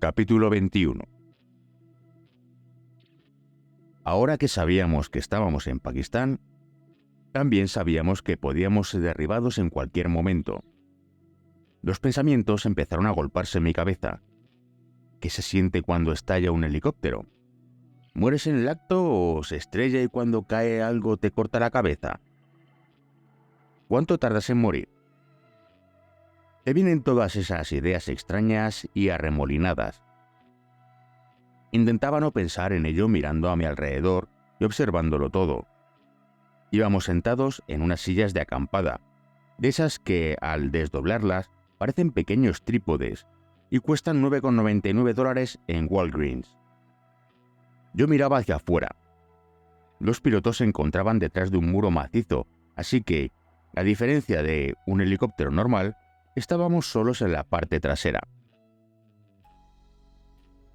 Capítulo 21. Ahora que sabíamos que estábamos en Pakistán, también sabíamos que podíamos ser derribados en cualquier momento. Los pensamientos empezaron a golpearse en mi cabeza. ¿Qué se siente cuando estalla un helicóptero? ¿Mueres en el acto o se estrella y cuando cae algo te corta la cabeza? ¿Cuánto tardas en morir? Te vienen todas esas ideas extrañas y arremolinadas. Intentaba no pensar en ello mirando a mi alrededor y observándolo todo. Íbamos sentados en unas sillas de acampada, de esas que, al desdoblarlas, parecen pequeños trípodes y cuestan $9,99 en Walgreens. Yo miraba hacia afuera. Los pilotos se encontraban detrás de un muro macizo, así que, a diferencia de un helicóptero normal, estábamos solos en la parte trasera.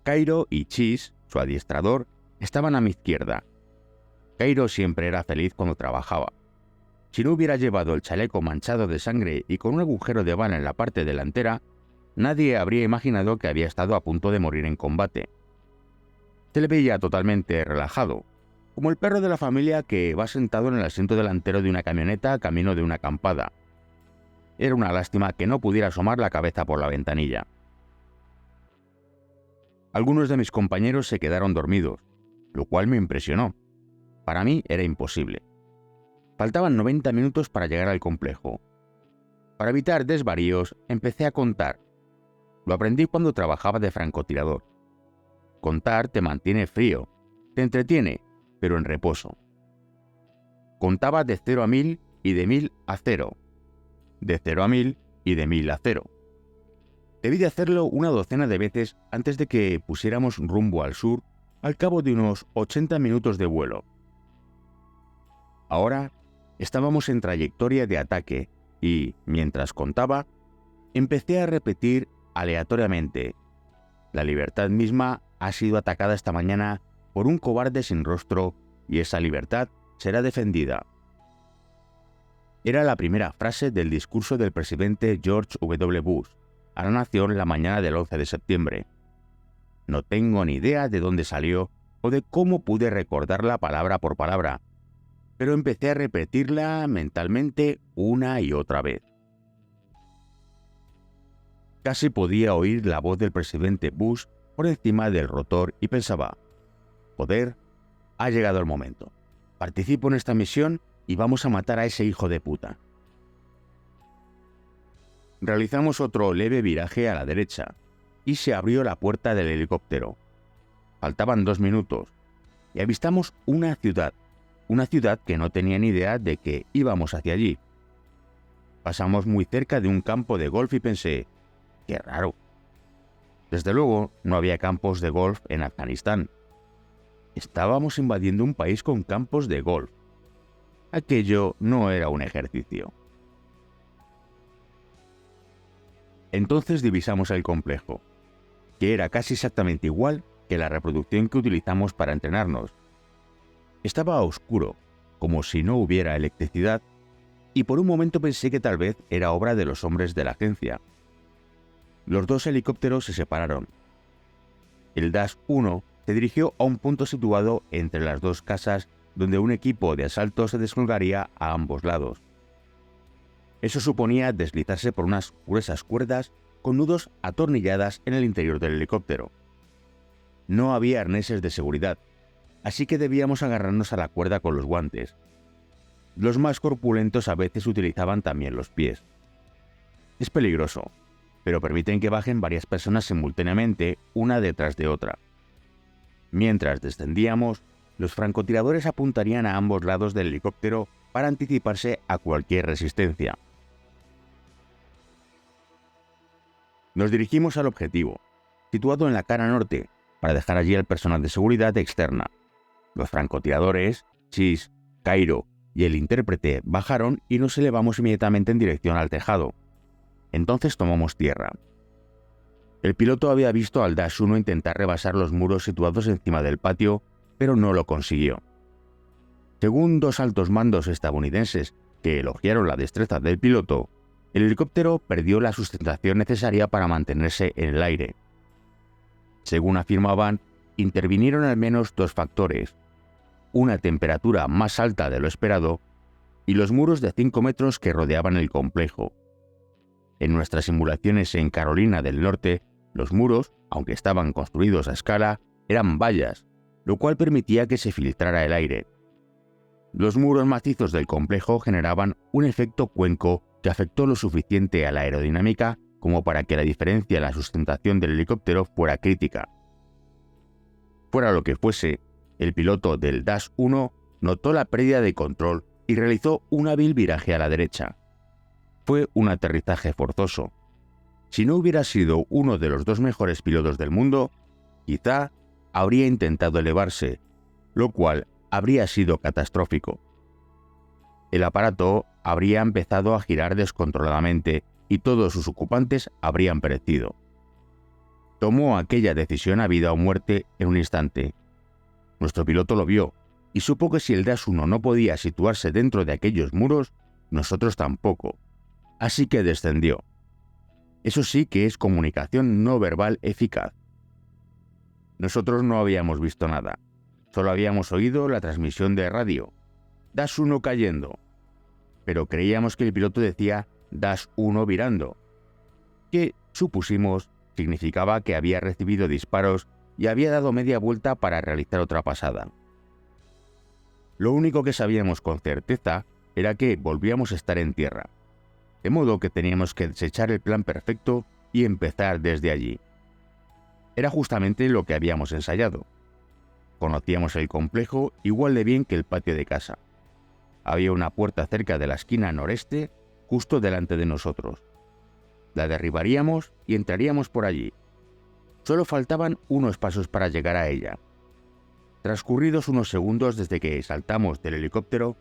Cairo y Chis, su adiestrador, estaban a mi izquierda. Cairo siempre era feliz cuando trabajaba. Si no hubiera llevado el chaleco manchado de sangre y con un agujero de bala en la parte delantera, nadie habría imaginado que había estado a punto de morir en combate. Se le veía totalmente relajado, como el perro de la familia que va sentado en el asiento delantero de una camioneta camino de una acampada. Era una lástima que no pudiera asomar la cabeza por la ventanilla. Algunos de mis compañeros se quedaron dormidos, lo cual me impresionó. Para mí era imposible. Faltaban 90 minutos para llegar al complejo. Para evitar desvaríos, empecé a contar. Lo aprendí cuando trabajaba de francotirador. Contar te mantiene frío, te entretiene, pero en reposo. Contaba de 0 a 1000 y de 1000 a 0. De 0 a 1000 y de 1000 a 0. Debí de hacerlo una docena de veces antes de que pusiéramos rumbo al sur al cabo de unos 80 minutos de vuelo. Ahora estábamos en trayectoria de ataque y, mientras contaba, empecé a repetir aleatoriamente: la libertad misma ha sido atacada esta mañana por un cobarde sin rostro y esa libertad será defendida. Era la primera frase del discurso del presidente George W. Bush a la nación la mañana del 11 de septiembre. No tengo ni idea de dónde salió o de cómo pude recordarla palabra por palabra, pero empecé a repetirla mentalmente una y otra vez. Casi podía oír la voz del presidente Bush por encima del rotor y pensaba: joder, ha llegado el momento. Participo en esta misión y vamos a matar a ese hijo de puta. Realizamos otro leve viraje a la derecha y se abrió la puerta del helicóptero. Faltaban 2 minutos y avistamos una ciudad que no tenía ni idea de que íbamos hacia allí. Pasamos muy cerca de un campo de golf y pensé: qué raro. Desde luego, no había campos de golf en Afganistán. Estábamos invadiendo un país con campos de golf. Aquello no era un ejercicio. Entonces divisamos el complejo, que era casi exactamente igual que la reproducción que utilizamos para entrenarnos. Estaba a oscuro, como si no hubiera electricidad, y por un momento pensé que tal vez era obra de los hombres de la agencia. Los dos helicópteros se separaron. El Dash 1 se dirigió a un punto situado entre las dos casas donde un equipo de asalto se descolgaría a ambos lados. Eso suponía deslizarse por unas gruesas cuerdas con nudos atornilladas en el interior del helicóptero. No había arneses de seguridad, así que debíamos agarrarnos a la cuerda con los guantes. Los más corpulentos a veces utilizaban también los pies. Es peligroso, pero permiten que bajen varias personas simultáneamente, una detrás de otra. Mientras descendíamos, los francotiradores apuntarían a ambos lados del helicóptero para anticiparse a cualquier resistencia. Nos dirigimos al objetivo, situado en la cara norte, para dejar allí al personal de seguridad externa. Los francotiradores, Chis, Cairo y el intérprete bajaron y nos elevamos inmediatamente en dirección al tejado. Entonces tomamos tierra. El piloto había visto al Dash 1 intentar rebasar los muros situados encima del patio, pero no lo consiguió. Según 2 altos mandos estadounidenses que elogiaron la destreza del piloto, el helicóptero perdió la sustentación necesaria para mantenerse en el aire. Según afirmaban, intervinieron al menos dos factores: una temperatura más alta de lo esperado y los muros de 5 metros que rodeaban el complejo. En nuestras simulaciones en Carolina del Norte, los muros, aunque estaban construidos a escala, eran vallas, lo cual permitía que se filtrara el aire. Los muros macizos del complejo generaban un efecto cuenco que afectó lo suficiente a la aerodinámica como para que la diferencia en la sustentación del helicóptero fuera crítica. Fuera lo que fuese, el piloto del Dash 1 notó la pérdida de control y realizó un hábil viraje a la derecha. Fue un aterrizaje forzoso. Si no hubiera sido uno de los dos mejores pilotos del mundo, quizá habría intentado elevarse, lo cual habría sido catastrófico. El aparato habría empezado a girar descontroladamente y todos sus ocupantes habrían perecido. Tomó aquella decisión a vida o muerte en un instante. Nuestro piloto lo vio y supo que si el Dash 1 no podía situarse dentro de aquellos muros, nosotros tampoco. Así que descendió. Eso sí que es comunicación no verbal eficaz. Nosotros no habíamos visto nada. Solo habíamos oído la transmisión de radio. Dash 1 cayendo. Pero creíamos que el piloto decía Dash 1 virando, que supusimos significaba que había recibido disparos y había dado media vuelta para realizar otra pasada. Lo único que sabíamos con certeza era que volvíamos a estar en tierra, de modo que teníamos que desechar el plan perfecto y empezar desde allí. Era justamente lo que habíamos ensayado. Conocíamos el complejo igual de bien que el patio de casa. Había una puerta cerca de la esquina noreste, justo delante de nosotros. La derribaríamos y entraríamos por allí. Solo faltaban unos pasos para llegar a ella. Transcurridos unos segundos desde que saltamos del helicóptero,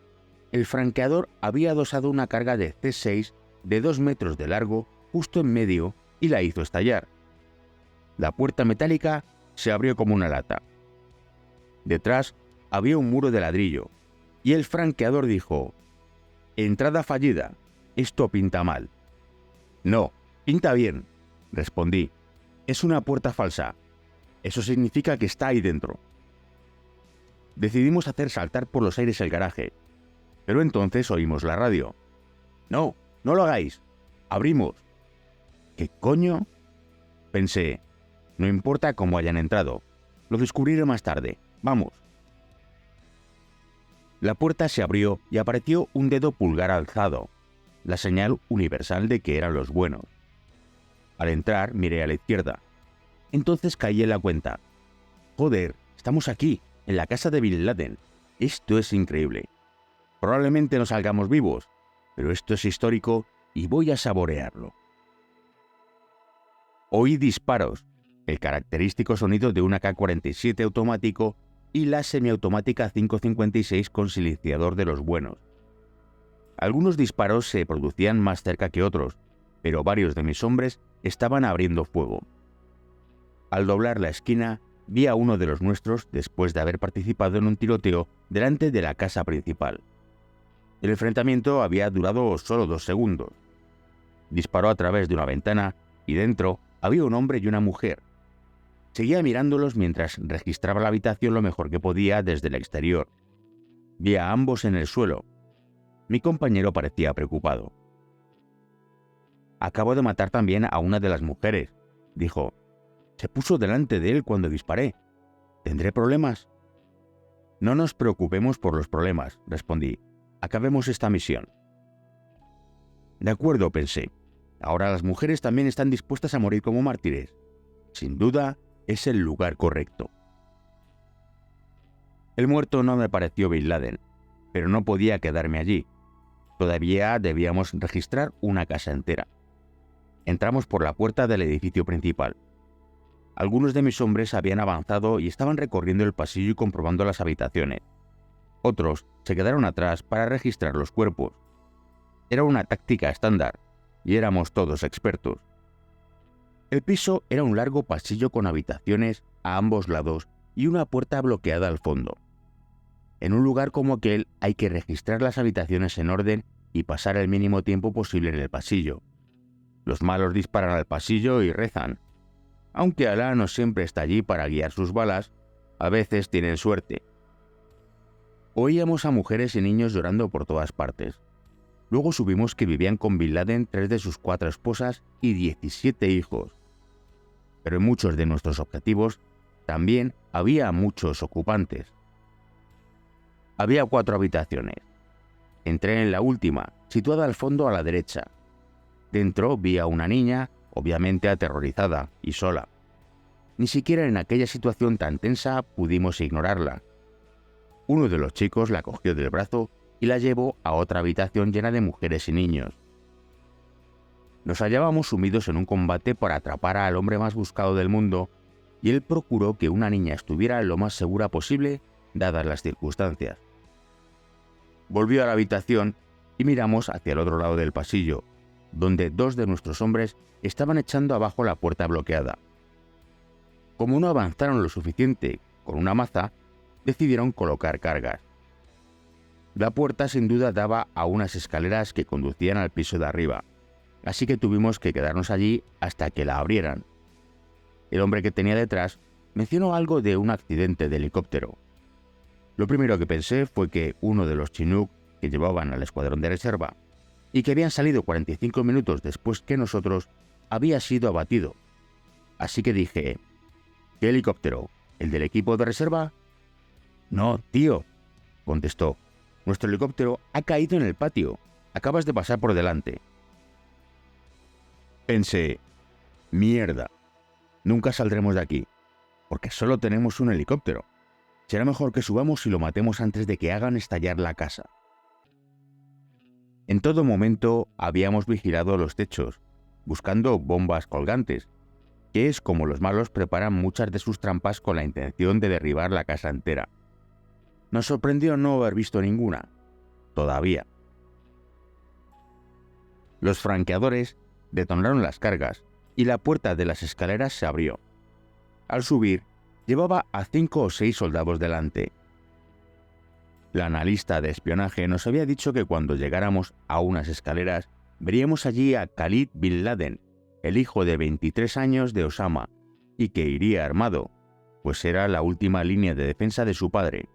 el franqueador había adosado una carga de C6 de 2 metros de largo justo en medio y la hizo estallar. La puerta metálica se abrió como una lata. Detrás había un muro de ladrillo, y el franqueador dijo: «Entrada fallida, esto pinta mal». «No, pinta bien», respondí. «Es una puerta falsa. Eso significa que está ahí dentro». Decidimos hacer saltar por los aires el garaje, pero entonces oímos la radio. «No, no lo hagáis. Abrimos». «¿Qué coño?», pensé. «No importa cómo hayan entrado. Lo descubriré más tarde. Vamos». La puerta se abrió y apareció un dedo pulgar alzado, la señal universal de que eran los buenos. Al entrar miré a la izquierda. Entonces caí en la cuenta. «Joder, estamos aquí, en la casa de Bin Laden. Esto es increíble. Probablemente no salgamos vivos, pero esto es histórico y voy a saborearlo». Oí disparos, el característico sonido de un AK-47 automático y la semiautomática 5.56 con silenciador de los buenos. Algunos disparos se producían más cerca que otros, pero varios de mis hombres estaban abriendo fuego. Al doblar la esquina, vi a uno de los nuestros después de haber participado en un tiroteo delante de la casa principal. El enfrentamiento había durado solo 2 segundos. Disparó a través de una ventana y dentro había un hombre y una mujer. Seguía mirándolos mientras registraba la habitación lo mejor que podía desde el exterior. Vi a ambos en el suelo. Mi compañero parecía preocupado. «Acabo de matar también a una de las mujeres», dijo. «Se puso delante de él cuando disparé. ¿Tendré problemas?». «No nos preocupemos por los problemas», respondí. «Acabemos esta misión». De acuerdo, pensé. Ahora las mujeres también están dispuestas a morir como mártires. Sin duda, es el lugar correcto. El muerto no me pareció Bin Laden, pero no podía quedarme allí. Todavía debíamos registrar una casa entera. Entramos por la puerta del edificio principal. Algunos de mis hombres habían avanzado y estaban recorriendo el pasillo y comprobando las habitaciones. Otros se quedaron atrás para registrar los cuerpos. Era una táctica estándar, y éramos todos expertos. El piso era un largo pasillo con habitaciones a ambos lados y una puerta bloqueada al fondo. En un lugar como aquel hay que registrar las habitaciones en orden y pasar el mínimo tiempo posible en el pasillo. Los malos disparan al pasillo y rezan. Aunque Alá no siempre está allí para guiar sus balas, a veces tienen suerte. Oíamos a mujeres y niños llorando por todas partes. Luego supimos que vivían con Bin Laden 3 de sus 4 esposas y 17 hijos. Pero en muchos de nuestros objetivos también había muchos ocupantes. Había 4 habitaciones. Entré en la última, situada al fondo a la derecha. Dentro vi a una niña, obviamente aterrorizada y sola. Ni siquiera en aquella situación tan tensa pudimos ignorarla. Uno de los chicos la cogió del brazo y la llevó a otra habitación llena de mujeres y niños. Nos hallábamos sumidos en un combate para atrapar al hombre más buscado del mundo, y él procuró que una niña estuviera lo más segura posible, dadas las circunstancias. Volvió a la habitación y miramos hacia el otro lado del pasillo, donde 2 de nuestros hombres estaban echando abajo la puerta bloqueada. Como no avanzaron lo suficiente con una maza, decidieron colocar cargas. La puerta sin duda daba a unas escaleras que conducían al piso de arriba, así que tuvimos que quedarnos allí hasta que la abrieran. El hombre que tenía detrás mencionó algo de un accidente de helicóptero. Lo primero que pensé fue que uno de los Chinook que llevaban al escuadrón de reserva y que habían salido 45 minutos después que nosotros había sido abatido. Así que dije: ¿qué helicóptero? ¿El del equipo de reserva? No, tío, contestó. Nuestro helicóptero ha caído en el patio. Acabas de pasar por delante. Pensé: mierda, nunca saldremos de aquí, porque solo tenemos un helicóptero. Será mejor que subamos y lo matemos antes de que hagan estallar la casa. En todo momento habíamos vigilado los techos, buscando bombas colgantes, que es como los malos preparan muchas de sus trampas con la intención de derribar la casa entera. Nos sorprendió no haber visto ninguna, todavía. Los franqueadores detonaron las cargas y la puerta de las escaleras se abrió. Al subir, llevaba a 5 o 6 soldados delante. La analista de espionaje nos había dicho que cuando llegáramos a unas escaleras, veríamos allí a Khalid Bin Laden, el hijo de 23 años de Osama, y que iría armado, pues era la última línea de defensa de su padre.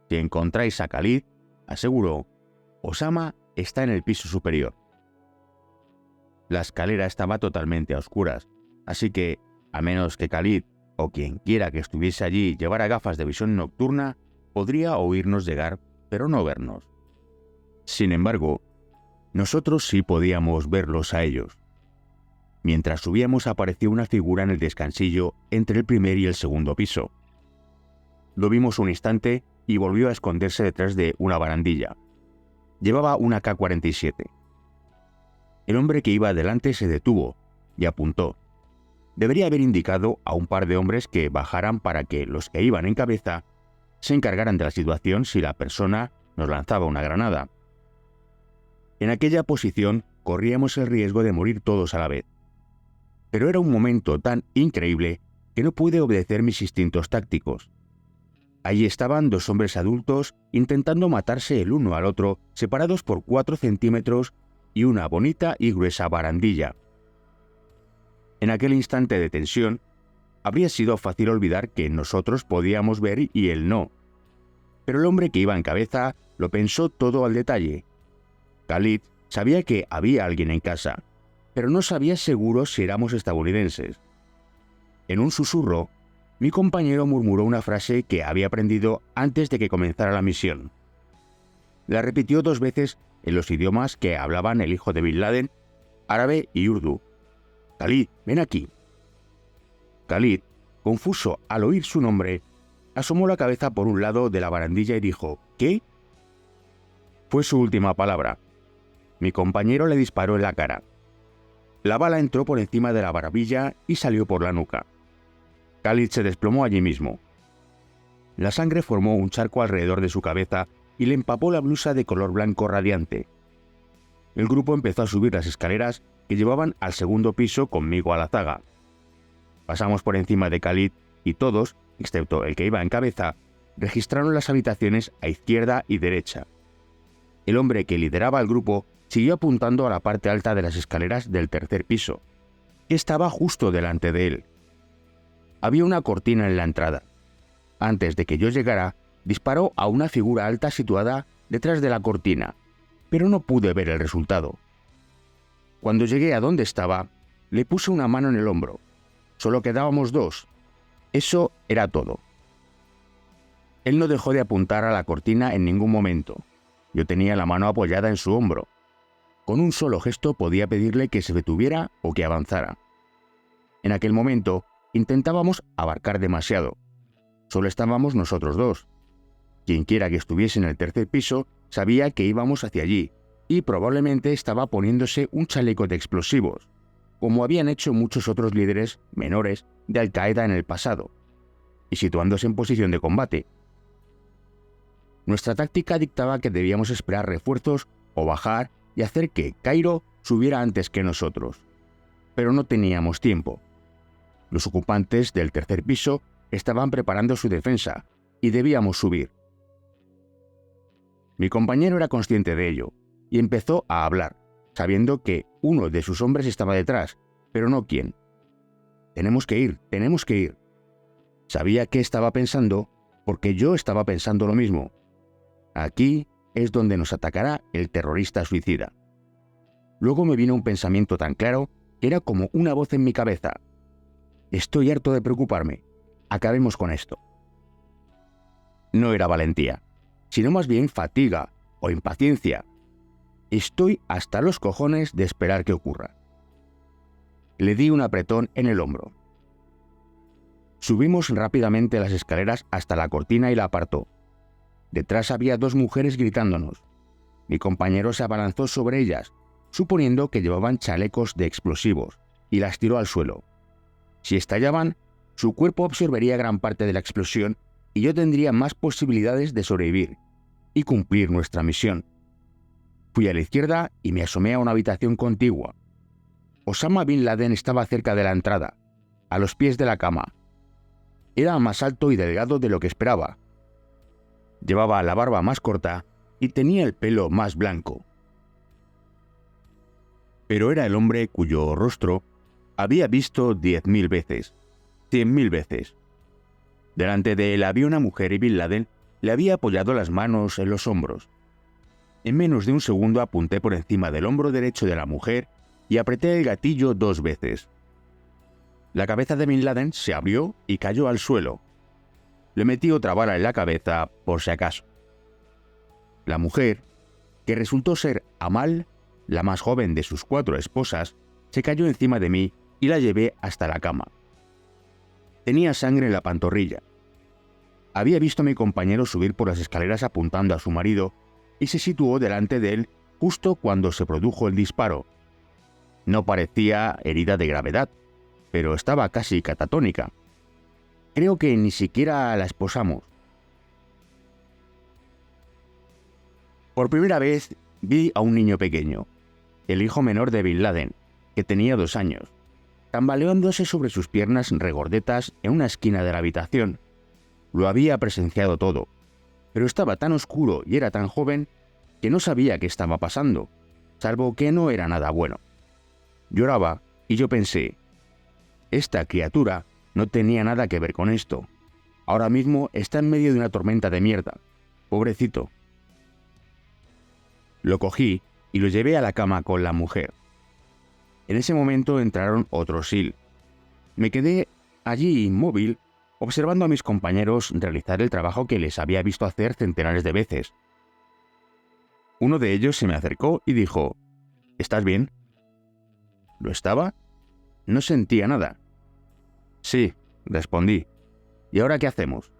Si encontráis a Khalid, aseguró, Osama está en el piso superior. La escalera estaba totalmente a oscuras, así que, a menos que Khalid o quien quiera que estuviese allí llevara gafas de visión nocturna, podría oírnos llegar, pero no vernos. Sin embargo, nosotros sí podíamos verlos a ellos. Mientras subíamos apareció una figura en el descansillo entre el primer y el segundo piso. Lo vimos un instante y volvió a esconderse detrás de una barandilla. Llevaba una K-47. El hombre que iba delante se detuvo y apuntó. Debería haber indicado a un par de hombres que bajaran para que los que iban en cabeza se encargaran de la situación si la persona nos lanzaba una granada. En aquella posición corríamos el riesgo de morir todos a la vez. Pero era un momento tan increíble que no pude obedecer mis instintos tácticos. Allí estaban 2 hombres adultos intentando matarse el uno al otro, separados por 4 centímetros y una bonita y gruesa barandilla. En aquel instante de tensión, habría sido fácil olvidar que nosotros podíamos ver y él no. Pero el hombre que iba en cabeza lo pensó todo al detalle. Khalid sabía que había alguien en casa, pero no sabía seguro si éramos estadounidenses. En un susurro, mi compañero murmuró una frase que había aprendido antes de que comenzara la misión. La repitió 2 veces en los idiomas que hablaban el hijo de Bin Laden, árabe y urdu. Khalid, ven aquí. Khalid, confuso al oír su nombre, asomó la cabeza por un lado de la barandilla y dijo, ¿qué? Fue su última palabra. Mi compañero le disparó en la cara. La bala entró por encima de la barbilla y salió por la nuca. Khalid se desplomó allí mismo. La sangre formó un charco alrededor de su cabeza y le empapó la blusa de color blanco radiante. El grupo empezó a subir las escaleras que llevaban al segundo piso conmigo a la zaga. Pasamos por encima de Khalid y todos, excepto el que iba en cabeza, registraron las habitaciones a izquierda y derecha. El hombre que lideraba el grupo siguió apuntando a la parte alta de las escaleras del tercer piso, que estaba justo delante de él, Había una cortina en la entrada. Antes de que yo llegara, disparó a una figura alta situada detrás de la cortina, pero no pude ver el resultado. Cuando llegué a donde estaba, le puse una mano en el hombro. Solo quedábamos dos. Eso era todo. Él no dejó de apuntar a la cortina en ningún momento. Yo tenía la mano apoyada en su hombro. Con un solo gesto podía pedirle que se detuviera o que avanzara. En aquel momento intentábamos abarcar demasiado. Solo estábamos nosotros dos. Quienquiera que estuviese en el tercer piso sabía que íbamos hacia allí y probablemente estaba poniéndose un chaleco de explosivos, como habían hecho muchos otros líderes menores de Al-Qaeda en el pasado, y situándose en posición de combate. Nuestra táctica dictaba que debíamos esperar refuerzos o bajar y hacer que Cairo subiera antes que nosotros. Pero no teníamos tiempo. Los ocupantes del tercer piso estaban preparando su defensa y debíamos subir. Mi compañero era consciente de ello y empezó a hablar, sabiendo que uno de sus hombres estaba detrás, pero no quién. Tenemos que ir, tenemos que ir. Sabía qué estaba pensando porque yo estaba pensando lo mismo. Aquí es donde nos atacará el terrorista suicida. Luego me vino un pensamiento tan claro que era como una voz en mi cabeza. Estoy harto de preocuparme. Acabemos con esto. No era valentía, sino más bien fatiga o impaciencia. Estoy hasta los cojones de esperar que ocurra. Le di un apretón en el hombro. Subimos rápidamente las escaleras hasta la cortina y la apartó. Detrás había dos mujeres gritándonos. Mi compañero se abalanzó sobre ellas, suponiendo que llevaban chalecos de explosivos, y las tiró al suelo. Si estallaban, su cuerpo absorbería gran parte de la explosión y yo tendría más posibilidades de sobrevivir y cumplir nuestra misión. Fui a la izquierda y me asomé a una habitación contigua. Osama Bin Laden estaba cerca de la entrada, a los pies de la cama. Era más alto y delgado de lo que esperaba. Llevaba la barba más corta y tenía el pelo más blanco. Pero era el hombre cuyo rostro había visto 10.000 veces, 100.000 veces. Delante de él había una mujer y Bin Laden le había apoyado las manos en los hombros. En menos de un segundo apunté por encima del hombro derecho de la mujer y apreté el gatillo 2 veces. La cabeza de Bin Laden se abrió y cayó al suelo. Le metí otra bala en la cabeza por si acaso. La mujer, que resultó ser Amal, la más joven de sus 4 esposas, se cayó encima de mí y la llevé hasta la cama. Tenía sangre en la pantorrilla. Había visto a mi compañero subir por las escaleras apuntando a su marido y se situó delante de él justo cuando se produjo el disparo. No parecía herida de gravedad, pero estaba casi catatónica. Creo que ni siquiera la esposamos. Por primera vez vi a un niño pequeño, el hijo menor de Bin Laden, que tenía 2 años, tambaleándose sobre sus piernas regordetas en una esquina de la habitación. Lo había presenciado todo, pero estaba tan oscuro y era tan joven que no sabía qué estaba pasando, salvo que no era nada bueno. Lloraba y yo pensé, esta criatura no tenía nada que ver con esto. Ahora mismo está en medio de una tormenta de mierda. Pobrecito. Lo cogí y lo llevé a la cama con la mujer. En ese momento entraron otros SEAL. Me quedé allí inmóvil, observando a mis compañeros realizar el trabajo que les había visto hacer centenares de veces. Uno de ellos se me acercó y dijo, ¿estás bien? ¿Lo estaba? No sentía nada. Sí, respondí. ¿Y ahora qué hacemos?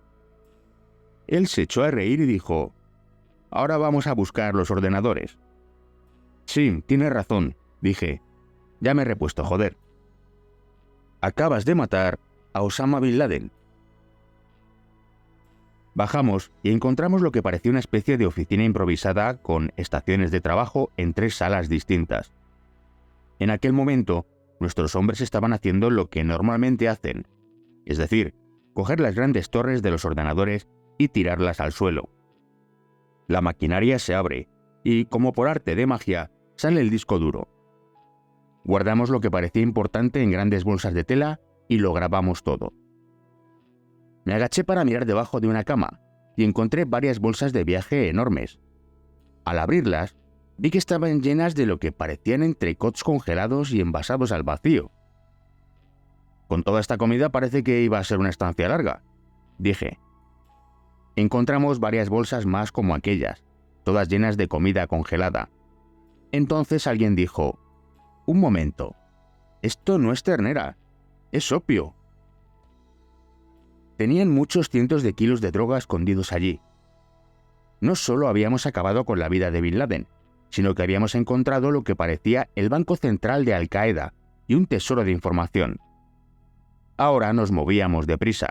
Él se echó a reír y dijo, ahora vamos a buscar los ordenadores. Sí, tienes razón, dije. Ya me he repuesto, joder. Acabas de matar a Osama Bin Laden. Bajamos y encontramos lo que parecía una especie de oficina improvisada con estaciones de trabajo en 3 salas distintas. En aquel momento, nuestros hombres estaban haciendo lo que normalmente hacen, es decir, coger las grandes torres de los ordenadores y tirarlas al suelo. La maquinaria se abre y, como por arte de magia, sale el disco duro. Guardamos lo que parecía importante en grandes bolsas de tela y lo grabamos todo. Me agaché para mirar debajo de una cama y encontré varias bolsas de viaje enormes. Al abrirlas, vi que estaban llenas de lo que parecían entrecots congelados y envasados al vacío. Con toda esta comida parece que iba a ser una estancia larga, dije. Encontramos varias bolsas más como aquellas, todas llenas de comida congelada. Entonces alguien dijo: «Un momento, esto no es ternera, es opio». Tenían muchos cientos de kilos de droga escondidos allí. No solo habíamos acabado con la vida de Bin Laden, sino que habíamos encontrado lo que parecía el banco central de Al-Qaeda y un tesoro de información. Ahora nos movíamos deprisa,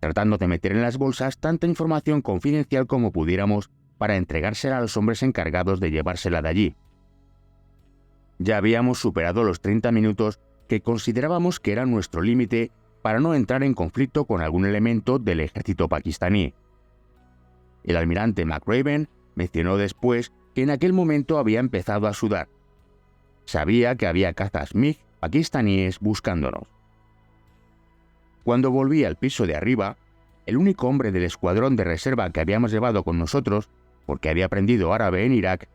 tratando de meter en las bolsas tanta información confidencial como pudiéramos para entregársela a los hombres encargados de llevársela de allí. Ya habíamos superado los 30 minutos que considerábamos que era nuestro límite para no entrar en conflicto con algún elemento del ejército pakistaní. El almirante McRaven mencionó después que en aquel momento había empezado a sudar. Sabía que había cazas MiG pakistaníes buscándonos. Cuando volví al piso de arriba, el único hombre del escuadrón de reserva que habíamos llevado con nosotros, porque había aprendido árabe en Irak,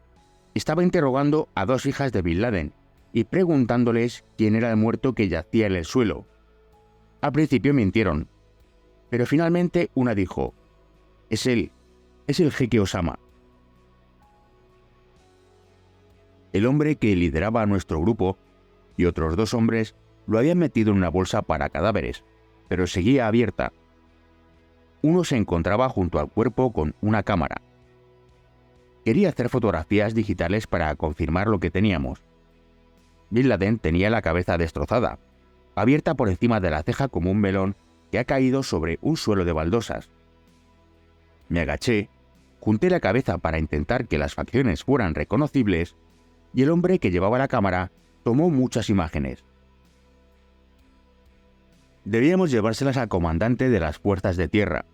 estaba interrogando a 2 hijas de Bin Laden y preguntándoles quién era el muerto que yacía en el suelo. Al principio mintieron, pero finalmente una dijo: «Es él, es el jeque Osama». El hombre que lideraba a nuestro grupo y otros 2 hombres lo habían metido en una bolsa para cadáveres, pero seguía abierta. Uno se encontraba junto al cuerpo con una cámara. Quería hacer fotografías digitales para confirmar lo que teníamos. Bin Laden tenía la cabeza destrozada, abierta por encima de la ceja como un melón que ha caído sobre un suelo de baldosas. Me agaché, junté la cabeza para intentar que las facciones fueran reconocibles, y el hombre que llevaba la cámara tomó muchas imágenes. Debíamos llevárselas al comandante de las fuerzas de tierra,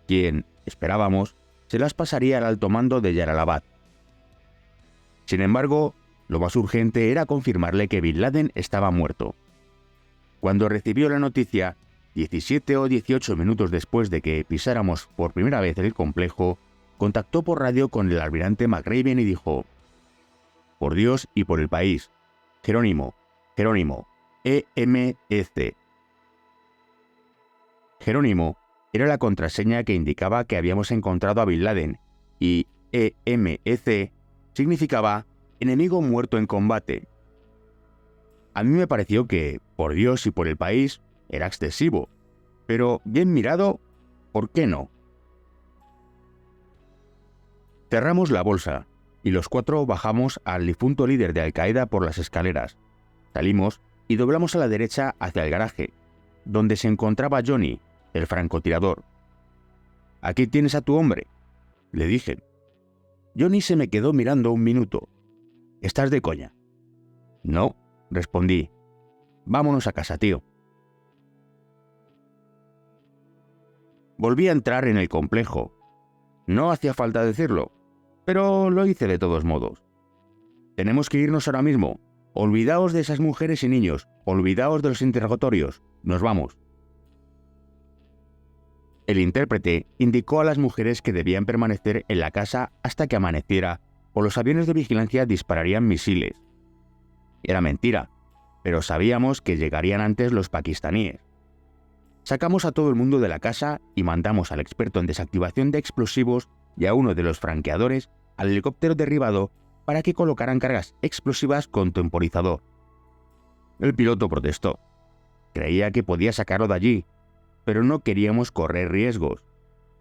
quien, esperábamos, se las pasaría al alto mando de Jalalabad. Sin embargo, lo más urgente era confirmarle que Bin Laden estaba muerto. Cuando recibió la noticia, 17 o 18 minutos después de que pisáramos por primera vez el complejo, contactó por radio con el almirante McRaven y dijo: «Por Dios y por el país, Jerónimo, Jerónimo, EMEC». Jerónimo era la contraseña que indicaba que habíamos encontrado a Bin Laden, y EMEC significaba enemigo muerto en combate. A mí me pareció que, por Dios y por el país, era excesivo, pero bien mirado, ¿por qué no? Cerramos la bolsa, y los 4 bajamos al difunto líder de Al-Qaeda por las escaleras. Salimos y doblamos a la derecha hacia el garaje, donde se encontraba Johnny, el francotirador. «Aquí tienes a tu hombre», le dije. Johnny se me quedó mirando un minuto. «¿Estás de coña?» «No», respondí. «Vámonos a casa, tío». Volví a entrar en el complejo. No hacía falta decirlo, pero lo hice de todos modos. «Tenemos que irnos ahora mismo. Olvidaos de esas mujeres y niños. Olvidaos de los interrogatorios. Nos vamos». El intérprete indicó a las mujeres que debían permanecer en la casa hasta que amaneciera, o los aviones de vigilancia dispararían misiles. Era mentira, pero sabíamos que llegarían antes los pakistaníes. Sacamos a todo el mundo de la casa y mandamos al experto en desactivación de explosivos y a uno de los franqueadores al helicóptero derribado para que colocaran cargas explosivas con temporizador. El piloto protestó. Creía que podía sacarlo de allí, pero no queríamos correr riesgos,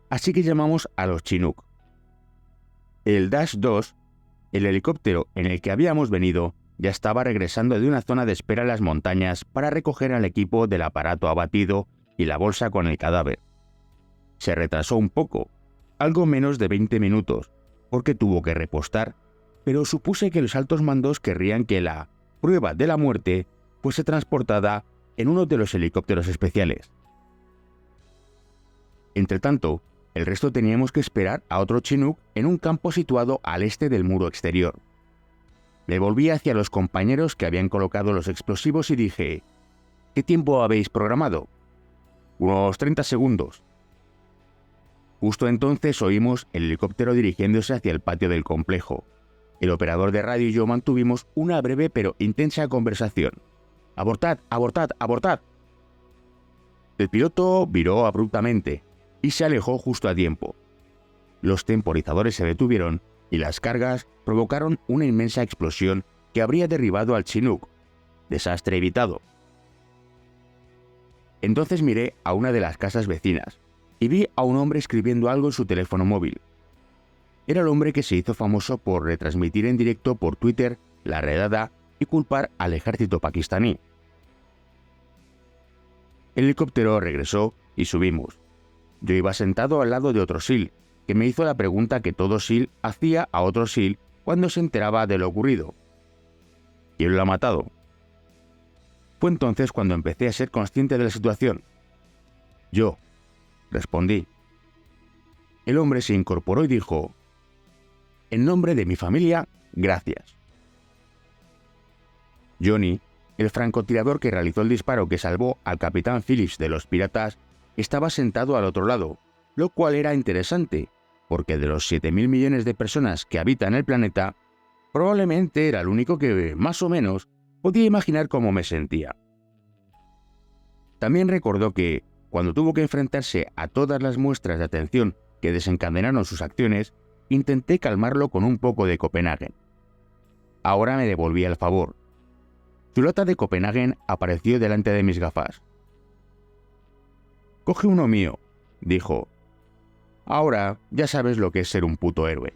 así que llamamos a los Chinook. El Dash 2, el helicóptero en el que habíamos venido, ya estaba regresando de una zona de espera en las montañas para recoger al equipo del aparato abatido y la bolsa con el cadáver. Se retrasó un poco, algo menos de 20 minutos, porque tuvo que repostar, pero supuse que los altos mandos querrían que la prueba de la muerte fuese transportada en uno de los helicópteros especiales. Entretanto, el resto teníamos que esperar a otro Chinook en un campo situado al este del muro exterior. Me volví hacia los compañeros que habían colocado los explosivos y dije: «¿Qué tiempo habéis programado?» «Unos 30 segundos», Justo entonces oímos el helicóptero dirigiéndose hacia el patio del complejo. El operador de radio y yo mantuvimos una breve pero intensa conversación. ¡Abortad! ¡Abortad! ¡Abortad! El piloto viró abruptamente y se alejó justo a tiempo. Los temporizadores se detuvieron y las cargas provocaron una inmensa explosión que habría derribado al Chinook. Desastre evitado. Entonces miré a una de las casas vecinas y vi a un hombre escribiendo algo en su teléfono móvil. Era el hombre que se hizo famoso por retransmitir en directo por Twitter la redada y culpar al ejército pakistaní. El helicóptero regresó y subimos. Yo iba sentado al lado de otro SEAL, que me hizo la pregunta que todo SEAL hacía a otro SEAL cuando se enteraba de lo ocurrido. ¿Quién lo ha matado? Fue entonces cuando empecé a ser consciente de la situación. Yo, respondí. El hombre se incorporó y dijo: en nombre de mi familia, gracias. Johnny, el francotirador que realizó el disparo que salvó al capitán Phillips de los piratas, estaba sentado al otro lado, lo cual era interesante, porque de los 7.000 millones de personas que habitan el planeta, probablemente era el único que, más o menos, podía imaginar cómo me sentía. También recordó que, cuando tuvo que enfrentarse a todas las muestras de atención que desencadenaron sus acciones, intenté calmarlo con un poco de Copenhagen. Ahora me devolvía el favor. Su lata de Copenhagen apareció delante de mis gafas. «Coge uno mío», dijo. «Ahora ya sabes lo que es ser un puto héroe».